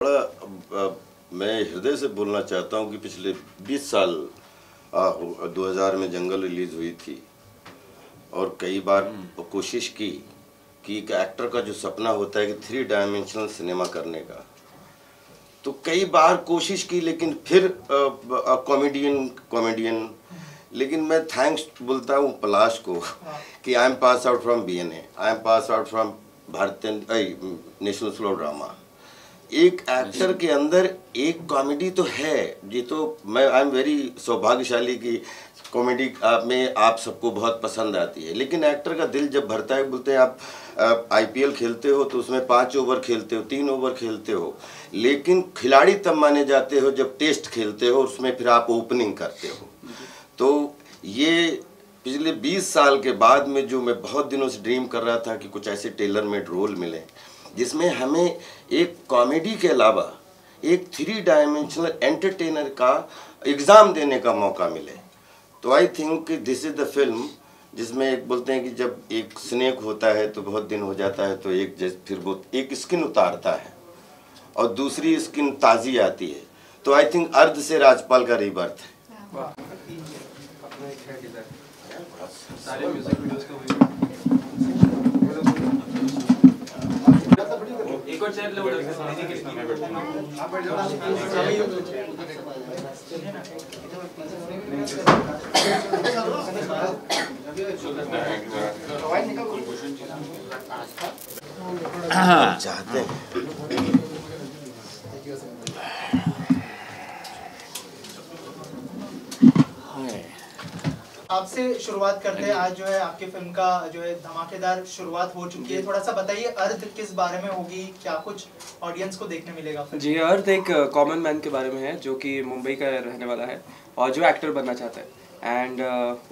मैं हृदय से बोलना चाहता हूँ कि पिछले 20 साल 2000 में जंगल रिलीज हुई थी और कई बार कोशिश की कि एक एक्टर का जो सपना होता है कि 3 डायमेंशनल सिनेमा करने का, तो कई बार कोशिश की, लेकिन फिर कॉमेडियन लेकिन मैं थैंक्स बोलता हूँ पलाश को कि I am pass out from BNA, I am pass out from भारतीय नेशनल स्कूल ऑफ ड्रामा। एक एक्टर के अंदर एक कॉमेडी तो है, ये तो मैं आई एम वेरी सौभाग्यशाली कि कॉमेडी में आप सबको बहुत पसंद आती है, लेकिन एक्टर का दिल जब भरता है, बोलते हैं आप IPL खेलते हो तो उसमें 5 ओवर खेलते हो, 3 ओवर खेलते हो, लेकिन खिलाड़ी तब माने जाते हो जब टेस्ट खेलते हो, उसमें फिर आप ओपनिंग करते हो। तो ये पिछले 20 साल के बाद में जो मैं बहुत दिनों से ड्रीम कर रहा था कि कुछ ऐसे टेलर मेड रोल मिले जिसमें हमें एक कॉमेडी के अलावा एक 3 डायमेंशनल एंटरटेनर का एग्ज़ाम देने का मौका मिले। तो I think this is the film जिसमें एक बोलते हैं कि जब एक स्नेक होता है तो बहुत दिन हो जाता है तो फिर वो एक स्किन उतारता है और दूसरी स्किन ताज़ी आती है। तो आई थिंक अर्ध से राजपाल का रीबर्थ है। सारे म्यूजिक वीडियोस का एक और चेयर ले आप बैठ जाओ। चाहते हैं आपसे शुरुआत करते हैं। आज जो है आपकी फिल्म का जो है धमाकेदार शुरुआत हो चुकी है। थोड़ा सा बताइए अर्थ किस बारे में होगी, क्या कुछ ऑडियंस को देखने मिलेगा? जी, अर्थ एक कॉमन मैन के बारे में है जो कि मुंबई का रहने वाला है और जो एक्टर बनना चाहता है। एंड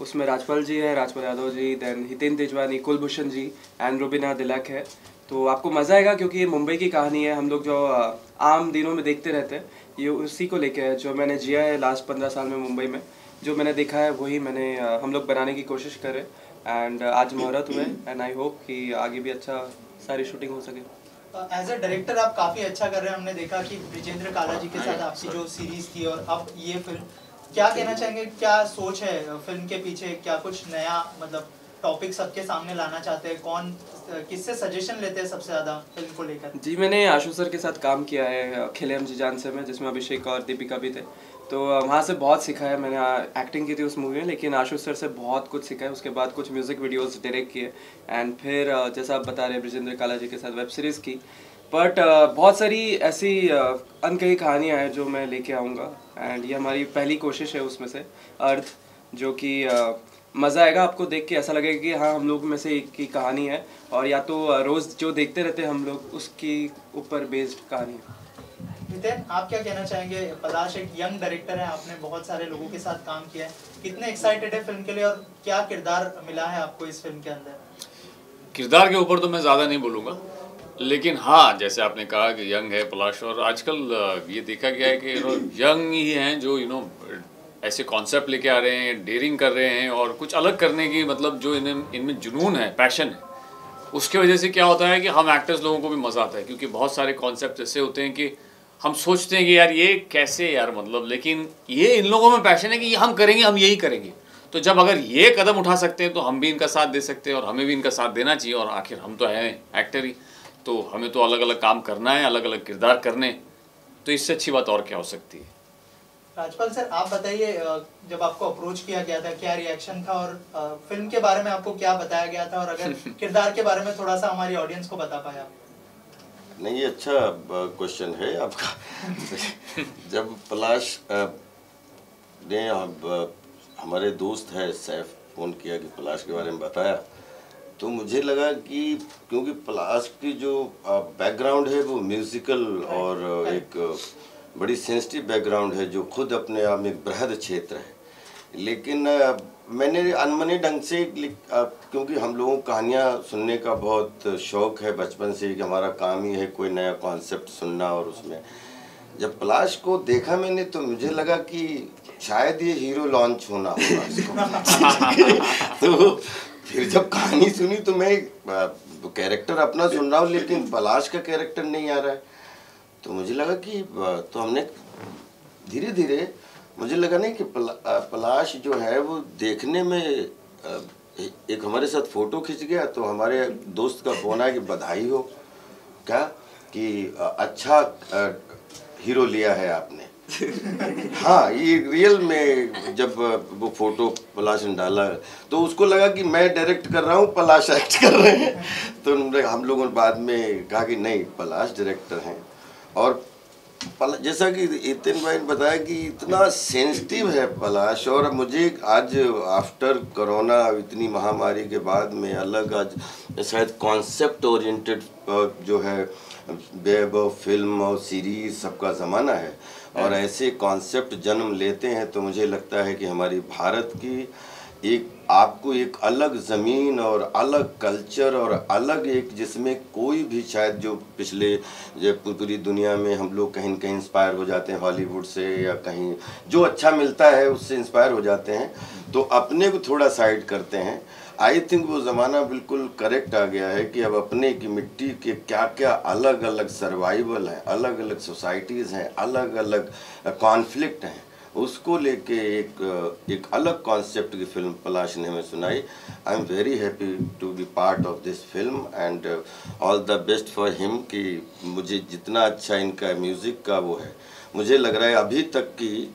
उसमें राजपाल जी है, राजपाल यादव जी, देन हितेन तेजवानी, कुलभूषण जी एंड रुबीना दिलक है। तो आपको मज़ा आएगा क्योंकि ये मुंबई की कहानी है। हम लोग जो आम दिनों में देखते रहते हैं, ये उसी को लेके है जो मैंने जिया है लास्ट 15 साल में मुंबई में। जो मैंने देखा है वही हम लोग बनाने की कोशिश करें। एंड आज मुहूर्त हुए एंड आई होप कि आगे भी अच्छा सारी शूटिंग हो सके। एज अ डायरेक्टर आप काफ़ी अच्छा कर रहे हैं। हमने देखा कि ब्रिजेंद्र काला जी के साथ आपकी जो सीरीज थी और अब ये फिल्म, क्या कहना चाहेंगे, क्या सोच है फिल्म के पीछे? क्या कुछ नया मतलब टॉपिक सबके सामने लाना चाहते हैं? कौन किससे सजेशन लेते हैं सबसे ज़्यादा फिल्म को लेकर? जी, मैंने आशु सर के साथ काम किया है खिले हम जी जान से में, जिसमें अभिषेक और दीपिका भी थे। तो वहाँ से बहुत सीखा है। मैंने एक्टिंग की थी उस मूवी में, लेकिन आशु सर से बहुत कुछ सीखा है। उसके बाद कुछ म्यूज़िक वीडियोस डायरेक्ट किए एंड फिर जैसा आप बता रहे ब्रिजेंद्र काला जी के साथ वेब सीरीज़ की। बट बहुत सारी ऐसी अनकही कहानियाँ हैं जो मैं लेके आऊँगा एंड ये हमारी पहली कोशिश है उसमें से अर्थ, जो कि मज़ा आएगा आपको देख के। ऐसा लगेगा कि हाँ हम लोग में से एक की कहानी है और या तो रोज़ जो देखते रहते हैं हम लोग उसकी ऊपर बेस्ड कहानी है। नितिन, आप क्या कहना चाहेंगे? पलाश एक यंग डायरेक्टर है, आपने बहुत सारे लोगों के साथ काम किया है, कितने एक्साइटेड है फिल्म के लिए और क्या किरदार मिला है आपको इस फिल्म के अंदर? किरदार के ऊपर तो मैं ज़्यादा नहीं बोलूँगा, लेकिन हाँ जैसे आपने कहा कि यंग है पलाश, और आजकल ये देखा गया है कि यंग ही हैं जो ऐसे कॉन्सेप्ट लेके आ रहे हैं, डेयरिंग कर रहे हैं और कुछ अलग करने की मतलब जो इनमें जुनून है, पैशन है, उसके वजह से क्या होता है कि हम एक्टर्स लोगों को भी मज़ा आता है। क्योंकि बहुत सारे कॉन्सेप्ट ऐसे होते हैं कि हम सोचते हैं कि यार ये कैसे यार मतलब, लेकिन ये इन लोगों में पैशन है कि ये हम करेंगे, हम यही करेंगे। तो जब अगर ये कदम उठा सकते हैं तो हम भी इनका साथ दे सकते हैं और हमें भी इनका साथ देना चाहिए। और आखिर हम तो हैं एक्टर ही, तो हमें तो अलग अलग काम करना है, अलग अलग किरदार करने, तो इससे अच्छी बात और क्या हो सकती है। राजपाल सर, आप बताइए, जब आपको अप्रोच किया गया था क्या रिएक्शन था और फिल्म के बारे में आपको क्या बताया गया था, और अगर किरदार के बारे में थोड़ा सा हमारी ऑडियंस को बता पाए आप? नहीं, ये अच्छा क्वेश्चन है आपका। जब पलाश ने हमारे दोस्त है सैफ फ़ोन किया कि पलाश के बारे में बताया, तो मुझे लगा कि क्योंकि पलाश की जो बैकग्राउंड है वो म्यूज़िकल और एक बड़ी सेंसिटिव बैकग्राउंड है जो खुद अपने आप में एक बृहद क्षेत्र है, लेकिन मैंने अनमने ढंग से क्योंकि हम लोगों को कहानियाँ सुनने का बहुत शौक़ है बचपन से, कि हमारा काम ही है कोई नया कॉन्सेप्ट सुनना, और उसमें जब पलाश को देखा मैंने तो मुझे लगा कि शायद ये हीरो लॉन्च होना होगा। तो फिर जब कहानी सुनी तो मैं कैरेक्टर अपना सुन रहा हूँ लेकिन पलाश का कैरेक्टर नहीं आ रहा है। तो मुझे लगा कि तो हमने धीरे धीरे मुझे लगा नहीं कि पलाश जो है वो देखने में एक हमारे साथ फ़ोटो खिंच गया, तो हमारे दोस्त का फ़ोन आया कि बधाई हो क्या कि अच्छा हीरो लिया है आपने। हाँ, ये रियल में जब वो फोटो पलाश ने डाला तो उसको लगा कि मैं डायरेक्ट कर रहा हूँ, पलाश एक्ट कर रहे हैं। तो हम लोगों ने बाद में कहा कि नहीं, पलाश डायरेक्टर हैं। और जैसा कि इतिन भाई ने बताया कि इतना सेंसिटिव है पलाश, और मुझे आज आफ्टर कोरोना इतनी महामारी के बाद में अलग आज शायद कॉन्सेप्ट ओरिएंटेड जो है वेब और फिल्म और सीरीज सबका ज़माना है, और ऐसे कॉन्सेप्ट जन्म लेते हैं तो मुझे लगता है कि हमारी भारत की आपको एक अलग ज़मीन और अलग कल्चर और अलग एक जिसमें कोई भी शायद जो पिछले जो पूरी दुनिया में हम लोग कहीं न कहीं इंस्पायर हो जाते हैं हॉलीवुड से, या कहीं जो अच्छा मिलता है उससे इंस्पायर हो जाते हैं, तो अपने को थोड़ा साइड करते हैं। आई थिंक वो ज़माना बिल्कुल करेक्ट आ गया है कि अब अपने की मिट्टी के क्या क्या अलग अलग सर्वाइवल हैं, अलग अलग सोसाइटीज़ हैं, अलग अलग कॉन्फ्लिक्ट हैं, उसको लेके एक अलग कॉन्सेप्ट की फिल्म पलाश ने हमें सुनाई। I am very happy to be part of this film and all the best for him. कि मुझे जितना अच्छा इनका म्यूज़िक का वो है, मुझे लग रहा है अभी तक की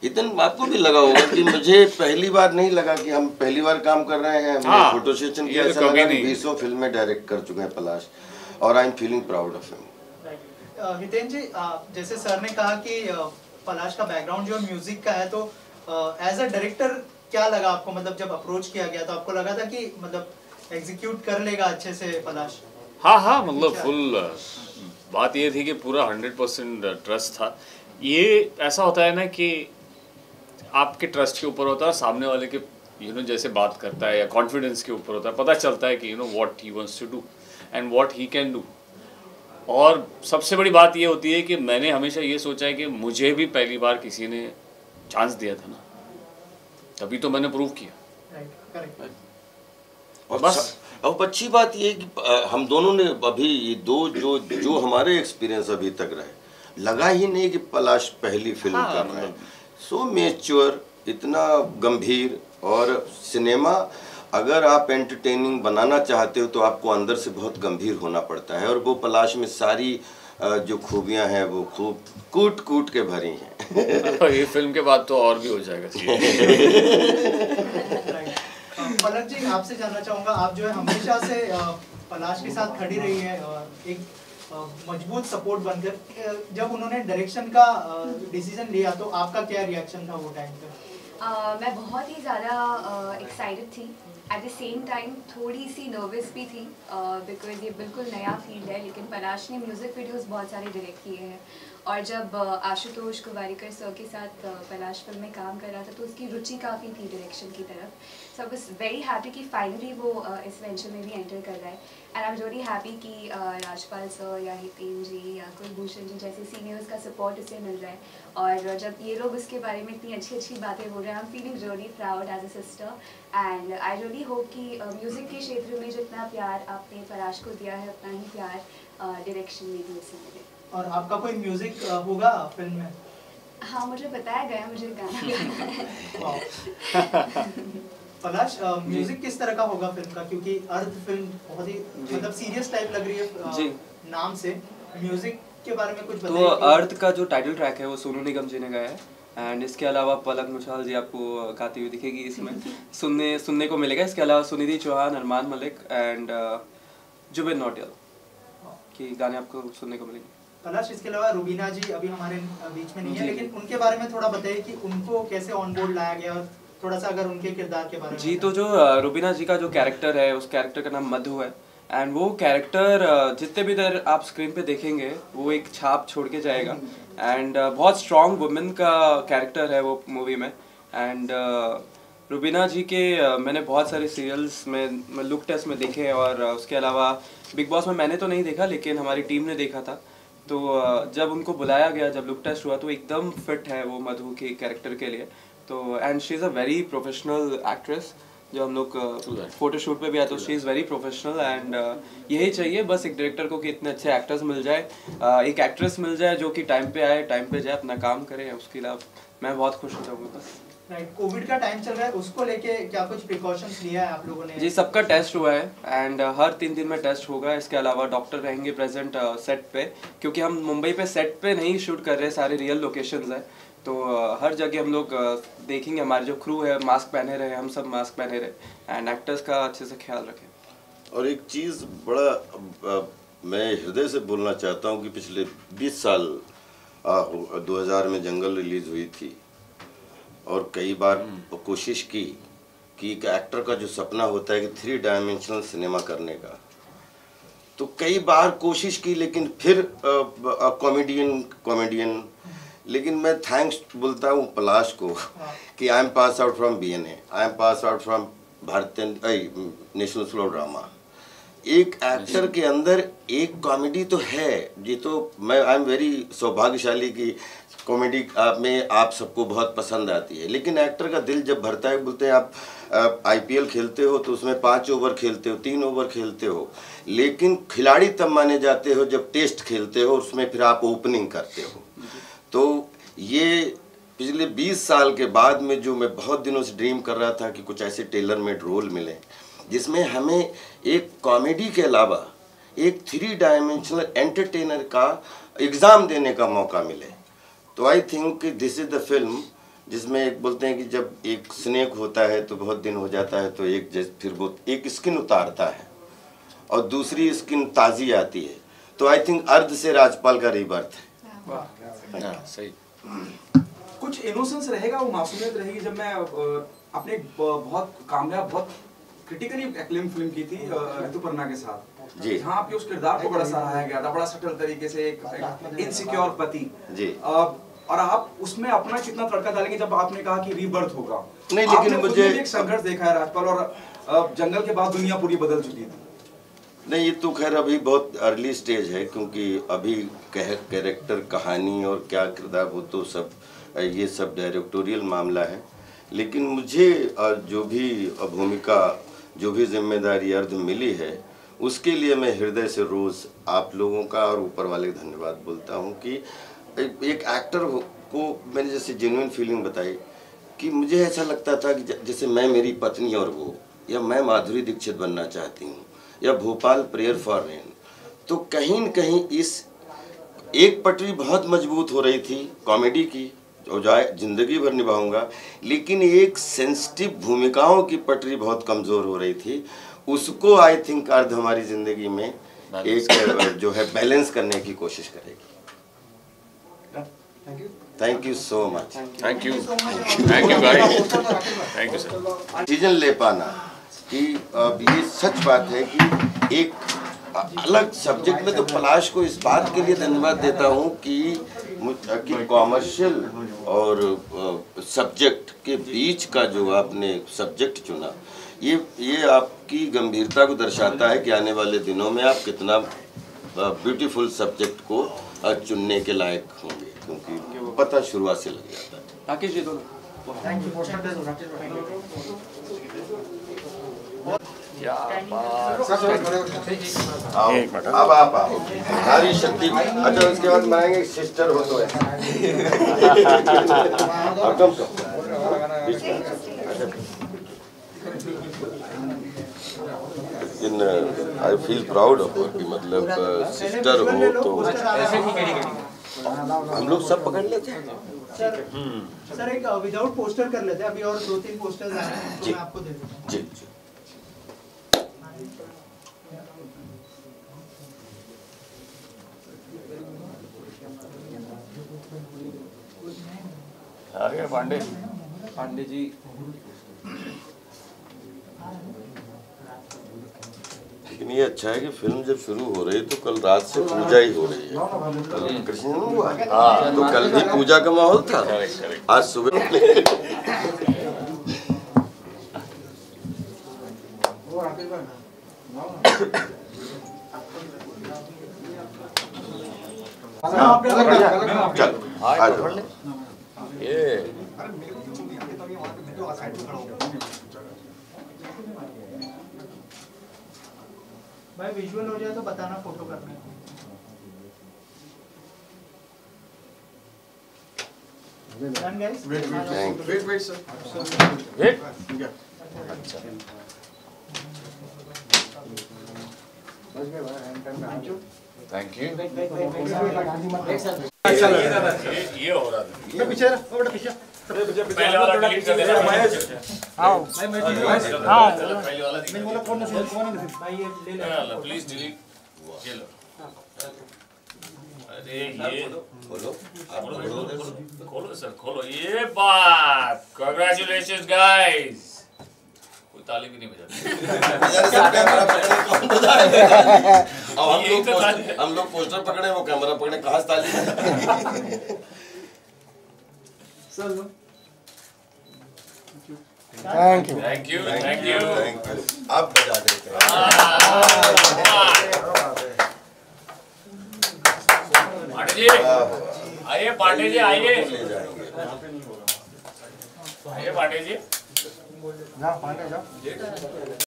इतन आपको भी लगा होगा कि मुझे पहली बार नहीं लगा कि हम पहली बार काम कर रहे हैं। हमने फोटो सेशन किया, ऐसा लगा कि 20 फिल्में डायरेक्ट कर चुके हैं पलाश, और I am feeling proud of him. Hiten ji, जैसे सर ने कहा कि पलाश का बैकग्राउंड जो म्यूजिक का है, तो एज अ डायरेक्टर क्या लगा आपको? मतलब जब अप्रोच किया गया तो आपको लगा था कि मतलब एग्जीक्यूट कर लेगा अच्छे से पलाश? हाँ, मतलब फुल बात ये थी कि पूरा 100% ट्रस्ट था। ये ऐसा होता है ना कि आपके ट्रस्ट के ऊपर होता है, सामने वाले के जैसे बात करता है या कॉन्फिडेंस के ऊपर होता है, पता चलता है कि what he wants to do and what he can do. और सबसे बड़ी बात ये होती है कि मैंने हमेशा ये सोचा है कि मुझे भी पहली बार किसी ने चांस दिया था ना, तभी तो मैंने प्रूव किया। और बस अब अच्छी बात ये है कि हम दोनों ने अभी ये दो जो हमारे एक्सपीरियंस अभी तक रहे, लगा ही नहीं कि पलाश पहली फिल्म कर रहे हैं। सो मैच्योर, इतना गंभीर, और सिनेमा अगर आप एंटरटेनिंग बनाना चाहते हो तो आपको अंदर से बहुत गंभीर होना पड़ता है, और वो पलाश में सारी जो खूबियां हैं वो खूब कूट कूट के भरी हैं। ये फिल्म के बाद तो और भी हो जाएगा। पलक जी, आपसे जानना चाहूँगा, आप जो है हमेशा से पलाश के साथ खड़ी रही है, एक मजबूत सपोर्ट बनकर। जब उन्होंने डायरेक्शन का डिसीजन लिया तो आपका क्या रिएक्शन था वो टाइम पे? मैं बहुत ही ज़्यादा एक्साइटेड थी, एट द सेम टाइम थोड़ी सी नर्वस भी थी, बिकॉज ये बिल्कुल नया फील्ड है। लेकिन पलाश ने म्यूज़िक वीडियोस बहुत सारे डायरेक्ट किए हैं, और जब आशुतोष कुवारिकर सर के साथ पलाश फिल्म में काम कर रहा था तो उसकी रुचि काफ़ी थी डायरेक्शन की तरफ। सो आई वाज वेरी हैप्पी कि फाइनली वो इस वेंचर में भी एंटर कर रहा है, and I am very happy कि राजपाल सर या हितेन जी या कुलभूषण जी जैसे सीनियर्स का सपोर्ट उसे मिल रहा है। और जब ये लोग उसके बारे में इतनी अच्छी अच्छी बातें बोल रहे हैं, I am feeling really proud as a sister, and I really hope कि म्यूज़िक के क्षेत्र में जितना प्यार आपने पलाश को दिया है उतना ही प्यार डायरेक्शन में भी उसे मिले। और आपका कोई म्यूजिक होगा फिल्म में? हाँ, मुझे बताया गया, मुझे गाना पलाश, म्यूजिक किस तरह का होगा फिल्म का? क्योंकि अर्थ फिल्म बहुत ही मतलब सीरियस टाइप लग रही है नाम से। म्यूजिक के बारे में कुछ बताइए। तो अर्थ का जो टाइटल ट्रैक है वो सोनू निगम जी ने गाया है, एंड इसके अलावा पलक मुछाल जी आपको गाती हुई दिखेगी इसमें सुनने को मिलेगा। इसके अलावा सुनिधि चौहान, अरमान मलिक एंड जुबिन नौटियाल की गाने आपको सुनने को मिलेंगे। पलाश, इसके अलावा रुबीना जी अभी हमारे बीच में नहीं है, लेकिन उनके बारे में थोड़ा बताइए कि उनको कैसे ऑन बोर्ड लाया गया, और थोड़ा सा अगर उनके किरदार के बारे में। जी, तो जो रुबीना जी का जो कैरेक्टर है, उस कैरेक्टर का नाम मधु है, एंड वो कैरेक्टर जितने भी देर आप स्क्रीन पे देखेंगे वो एक छाप छोड़ के जाएगा, एंड बहुत स्ट्रॉन्ग वुमेन का कैरेक्टर है वो मूवी में। एंड रुबीना जी के मैंने बहुत सारे सीरियल्स में लुक टेस्ट में देखे, और उसके अलावा बिग बॉस में मैंने तो नहीं देखा लेकिन हमारी टीम ने देखा था। तो जब उनको बुलाया गया, जब लुक टेस्ट हुआ तो एकदम फिट है वो मधु के कैरेक्टर के लिए। तो and she is a very professional actress, जो हम लोग फोटोशूट पे भी आते हैं, she is very professional and यही चाहिए बस एक डायरेक्टर को कि इतने अच्छे एक्टर्स मिल जाए, एक एक्ट्रेस मिल जाए जो कि टाइम पे आए, टाइम पे जाए, अपना काम करे, उसके अलावा मैं बहुत खुश हो जाऊँगा बस। राइट, कोविड का टाइम चल रहा है, उसको लेके क्या कुछ प्रिकॉशंस लिया है आप लोगों ने? जी, सबका टेस्ट हुआ है एंड हर 3 दिन में टेस्ट होगा। इसके अलावा डॉक्टर रहेंगे प्रेजेंट सेट पे, क्योंकि हम मुंबई पे सेट पे नहीं शूट कर रहे, सारे रियल लोकेशंस हैं, तो हर जगह हम लोग देखेंगे, हमारे जो क्रू है मास्क पहने रहे, हम सब मास्क पहने रहे एंड एक्टर्स का अच्छे से ख्याल रखें। और एक चीज़ बड़ा मैं हृदय से बोलना चाहता हूँ कि पिछले 20 साल 2000 में जंगल रिलीज हुई थी और कई बार कोशिश की कि एक एक्टर का जो सपना होता है कि 3 डायमेंशनल सिनेमा करने का, तो कई बार कोशिश की, लेकिन फिर कॉमेडियन लेकिन मैं थैंक्स बोलता हूँ पलाश को कि I am pass out from BNA, I am pass out from भारतीय नेशनल स्लो ड्रामा। एक एक्टर के अंदर एक कॉमेडी तो है, ये तो मैं आई एम वेरी सौभाग्यशाली कि कॉमेडी में आप सबको बहुत पसंद आती है, लेकिन एक्टर का दिल जब भरता है, बोलते हैं आप IPL खेलते हो तो उसमें 5 ओवर खेलते हो, 3 ओवर खेलते हो, लेकिन खिलाड़ी तब माने जाते हो जब टेस्ट खेलते हो, उसमें फिर आप ओपनिंग करते हो। तो ये पिछले 20 साल के बाद में जो मैं बहुत दिनों से ड्रीम कर रहा था कि कुछ ऐसे टेलर मेड रोल मिले जिसमें हमें एक कॉमेडी के अलावा एक 3 डायमेंशनल एंटरटेनर का एग्ज़ाम देने का मौका मिले, तो I think this is the film जिसमें एक बोलते हैं कि जब एक स्नेक होता है तो बहुत दिन हो जाता है तो फिर वो एक स्किन उतारता है और दूसरी स्किन ताज़ी आती है, तो आई थिंक अर्ध से राजपाल का रीबर्थ है। सही। कुछ इनोसेंस रहेगा, वो मासूमियत रहेगी। जब मैं अपने बहुत कामयाब, बहुत क्रिटिकली एक्लेम फिल्म की थी ऋतुपर्णा के साथ जी, जहाँ आपके उस किरदार को बड़ा सराहा गया था, बड़ा सटल तरीके से, एक इनसिक्योर पति जी, और आप उसमें अपना कितना तड़का डालेंगे जब आपने कहा कि रीबर्थ होगा। नहीं, लेकिन मुझे एक संघर्ष देखा है राजपाल, और जंगल के बाद दुनिया पूरी बदल चुकी थी। नहीं, ये तो खैर अभी बहुत अर्ली स्टेज है, क्योंकि अभी कैरेक्टर, कहानी और क्या किरदार, वो तो सब ये सब डायरेक्टोरियल मामला है, लेकिन मुझे जो भी भूमिका, जो भी जिम्मेदारी अर्ध मिली है, उसके लिए मैं हृदय से रोज़ आप लोगों का और ऊपर वाले का धन्यवाद बोलता हूँ कि एक एक्टर को मैंने जैसे जेन्युइन फीलिंग बताई कि मुझे ऐसा लगता था कि जैसे मैं मेरी पत्नी और वो, या मैं माधुरी दीक्षित बनना चाहती हूँ, या भोपाल प्रेयर फॉर रेन, तो कहीं न कहीं इस एक पटरी बहुत मजबूत हो रही थी कॉमेडी की, जो जाए जिंदगी भर निभाऊंगा, लेकिन एक सेंसिटिव भूमिकाओं की पटरी बहुत कमज़ोर हो रही थी। उसको आई थिंक अर्ध हमारी ज़िंदगी में एक जो है बैलेंस करने की कोशिश करेगी। Thank you so much. Thank you guys, thank you sir. Decision ले पाना कि ये सच बात है कि एक अलग सब्जेक्ट में, तो पलाश को इस बात के लिए धन्यवाद देता हूँ कि कॉमर्शियल और सब्जेक्ट के बीच का जो आपने सब्जेक्ट चुना, ये आपकी गंभीरता को दर्शाता है कि आने वाले दिनों में आप कितना ब्यूटीफुल सब्जेक्ट को चुनने के लायक होंगे, क्योंकि पता शुरुआत से लग जाता है। राकेश जी दोनों अब आप आओ, नारी शक्ति। अच्छा, उसके बाद बनाएंगे सिस्टर हो तो इन आई फील प्राउड ऑफ कि मतलब सिस्टर हो तो हम लोग सब पकड़ लेते हैं। सर एक विदाउट पोस्टर कर लेते हैं, अभी और 2-3 पोस्टर्स आए हैं तो मैं आपको दे देता हूं। जी आ गए पांडे जी। लेकिन ये अच्छा है कि फिल्म जब शुरू हो रही तो कल रात से पूजा ही हो रही है। कल कृष्ण जन्म हुआ, तो कल भी पूजा का माहौल था। आज सुबह चल आ जाओ। ये भाई विजुअल हो जाए तो बताना, फोटो करना है। Done, guys? Wait, sir. Wait. Thank you. ये हो रहा था। पीछे पहले वाला डिलीट कर देना। आओ पहले वाला भाई ये ले ले। Please delete. ये लो। अरे ये खोलो सर, खोलो। ये बात, कांग्रेचुलेशंस गाइस। कोई ताली भी नहीं बजाती। हम लोग पोस्टर पकड़े, वो कैमरा पकड़े, कहाँ से ताली? Thank you. Thank you, thank you. आप बजा देते हैं। पांडे जी आइए, पांडे जी आइए, आइए पांडे जी। जाओ पांडे जाओ।